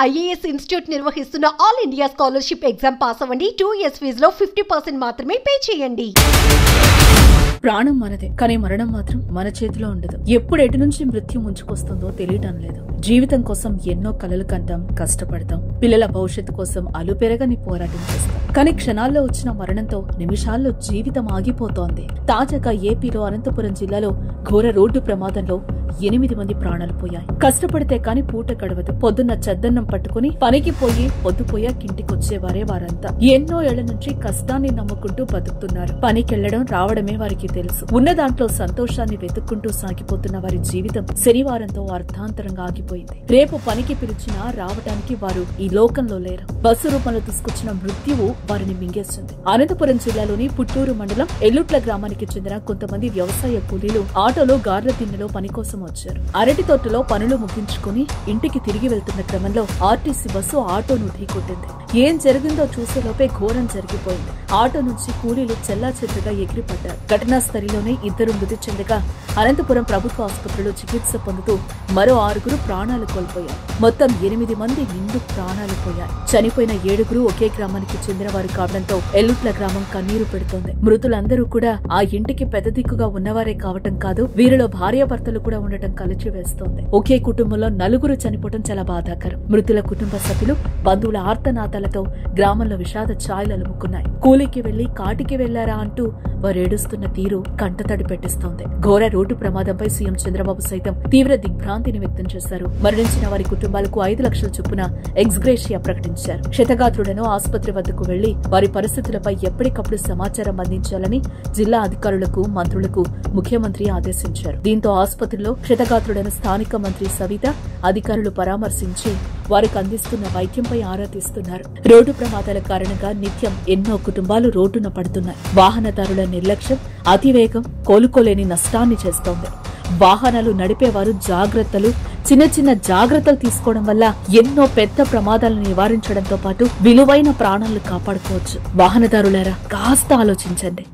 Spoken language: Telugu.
IAS ఇన్స్టిట్యూట్ నిర్వహిస్తున్న all India scholarship exam pass అవ్వండి. 2 years ఫీజులో 50% మాత్రమే పే చేయండి. ప్రాణం మనదే, కానీ మరణం మాత్రం మన చేతిలో ఉండదు. ఎప్పుడు ఎటు నుంచి మృత్యు ముంచుకొస్తుందో తెలియటం లేదు. జీవితం కోసం ఎన్నో కలలు కంటాం, కష్టపడతాం. పిల్లల భవిష్యత్తు కోసం అలుపెరగని పోరాటం చేస్తాం. కానీ క్షణాల్లో వచ్చిన మరణంతో నిమిషాల్లో జీవితం ఆగిపోతోంది. తాజాగా ఏపీలో అనంతపురం జిల్లాలో ఘోర రోడ్డు ప్రమాదంలో 8 మంది ప్రాణాలు పోయాయి. కష్టపడితే కాని పూట గడవదు. పొద్దున్న చద్దన్నం పట్టుకుని పనికి పోయి పొద్దుపోయాక ఇంటికొచ్చేవారే వారంతా. ఎన్నో ఏళ్ల నుంచి కష్టాన్ని నమ్ముకుంటూ బతుకుతున్నారు. పనికెళ్లడం రావడమే వారికి తెలుసు. ఉన్న దాంట్లో సంతోషాన్ని వెతుక్కుంటూ సాగిపోతున్న వారి జీవితం శనివారంతో అర్థాంతరంగా ఆగిపోయింది. రేపు పనికి పిలిచినా రావడానికి వారు ఈ లోకంలో లేరు. బస్సు రూపంలో తీసుకొచ్చిన మృత్యువు వారిని మింగేస్తుంది. అనంతపురం జిల్లాలోని పుట్టూరు మండలం ఎల్లుట్ల గ్రామానికి చెందిన కొంతమంది వ్యవసాయ కూలీలు ఆటోలో గార్ల తిన్నెలో పని కోసం వచ్చారు. అరటి తోటలో పనులు ముగించుకుని ఇంటికి తిరిగి వెళ్తున్న క్రమంలో ఆర్టీసీ బస్సు ఆటోను ఢీకొట్టింది. ఏం జరిగిందో చూసేలోపే ఘోరం జరిగిపోయింది. ఆటో నుంచి కూలీలు చెల్లాచెదురుగా ఎగిరిపడ్డారు. ఘటనా స్థలిలోనే 2 మృతి చెందగా అనంతపురం ప్రభుత్వ ఆసుపత్రిలో చికిత్స పొందుతూ మరో 6 ప్రాణాలు కోల్పోయారు. మొత్తం 8 మంది నిండు ప్రాణాలు పోయారు. చనిపోయిన 7 ఒకే గ్రామానికి చెందిన వారు కావడంతో ఎల్లుట్ల గ్రామం కన్నీరు పెడుతోంది. మృతులందరూ కూడా ఆ ఇంటికి పెద్ద దిక్కుగా ఉన్నవారే కావటం కాదు, వీరిలో భార్యాభర్తలు కూడా ఉండటం కలిసి వేస్తోంది. ఒకే కుటుంబంలో 4 చనిపోవడం చాలా బాధాకరం. మృతుల కుటుంబ సభ్యులు, బంధువుల ఆర్తనాదాలతో గ్రామంలో విషాద ఛాయలు అలుముకున్నాయి. కూలికి వెళ్లి కాటికి వెళ్లారా అంటూ వారు ఏడుస్తున్న తీరు కంటతడి పెట్టిస్తోంది. ఘోర రోడ్డు ప్రమాదంపై సీఎం చంద్రబాబు సైతం తీవ్ర దిగ్భ్రాంతిని వ్యక్తం చేశారు. మరణించిన వారి కుటుంబాలకు 5 లక్షల చొప్పున ఎక్స్గ్రేషియా ప్రకటించారు. క్షతగాత్రులను ఆసుపత్రి వద్దకు వెళ్లి వారి పరిస్థితులపై ఎప్పటికప్పుడు సమాచారం అందించాలని జిల్లా అధికారులకు, మంత్రులకు ముఖ్యమంత్రి ఆదేశించారు. దీంతో ఆసుపత్రిలో క్షతగాత్రులను స్థానిక మంత్రి సవిత అధికారులు పరామర్శించి వారికి అందిస్తున్న వైద్యంపై ఆరా తీస్తున్నారు. రోడ్డు ప్రమాదాల కారణంగా నిత్యం ఎన్నో కుటుంబాలు రోడ్డున పడుతున్నాయి. వాహనదారుల నిర్లక్ష్యం, అతివేగం కోలుకోలేని నష్టాన్ని చేస్తోంది. వాహనాలు నడిపేవారు చిన్న చిన్న జాగ్రత్తలు తీసుకోవడం వల్ల ఎన్నో పెద్ద ప్రమాదాలను నివారించడంతో పాటు విలువైన ప్రాణాలను కాపాడుకోవచ్చు. వాహనదారులారా కాస్త ఆలోచించండి.